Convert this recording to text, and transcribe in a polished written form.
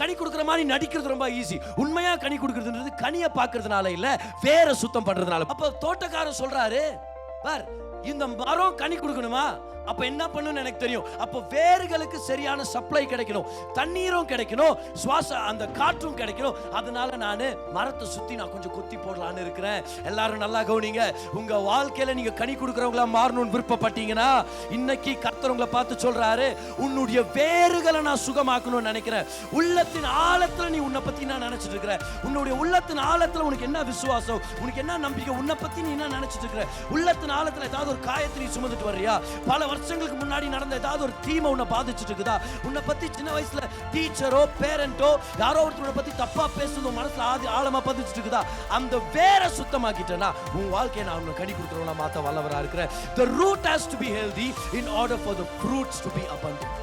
கனி கொடுக்குற மாதிரி நடிக்கிறது ரொம்ப ஈஸி. உண்மையா கனி கொடுக்கறதுன்றது கனியை பார்க்கறதுனால இல்ல, வேற சுத்தம் பண்றதுனால. அப்ப தோட்டக்காரர் சொல்றாரு, பார் இந்த மரம் கனி கொடுக்கணுமா, அப்ப என்ன பண்ணணும்னு எனக்கு தெரியும். அப்ப வேர்களுக்கு சரியான சப்ளை கிடைக்கணும், தண்ணீரும் கிடைக்கணும், சுவாச அந்த காற்றும் கிடைக்கணும். அதனால நான் மரத்தை சுத்தி நான் கொஞ்சம் கொத்தி போடலான்னு இருக்கிறேன். எல்லாரும் நல்லா கவனிங்க. உங்க வாழ்க்கையில நீங்க கனி கொடுக்கறவங்களா மாறணும்னு விருப்பப்பட்டீங்கன்னா, இன்னைக்கு கர்த்தர் உங்களை பார்த்து சொல்றாரு, உன்னுடைய வேர்களை நான் சுகமாக்கணும்னு நினைக்கிறேன். உள்ளத்தின் ஆழத்துல நீ உன்னை பத்தி நான் நினைச்சிட்டு இருக்கிற, உன்னுடைய உள்ளத்தின் ஆழத்துல உனக்கு என்ன விசுவாசம், உனக்கு என்ன நம்பிக்கை, உன்னை பத்தி நீ என்ன நினைச்சிட்டு இருக்கிற, உள்ளத்தின் ஆழத்துல ஏதாவது ஒரு காயத்தை நீ சுமந்துட்டு வர்றியா, பல வருஷங்களுக்கு முன்னாடி நடந்த ஏதாவது ஒரு தீமை உன்னை பாதிச்சுட்டு இருக்குதா, உன்னை பத்தி சின்ன வயசுல டீச்சரோ பேரண்டோ யாரோ ஒருத்தரை பத்தி தப்பா பேசுறது மனசுல ஆழமா பதிச்சுட்டு இருக்குதா, அந்த வேற சுத்தமாக்கிட்டேன்னா உன் வாழ்க்கையை நான் உன்னை கனி கொடுக்குறவங்களா மாத்த வல்லவரா இருக்கிறேன். The root has to be healthy in order for the fruits to be abundant.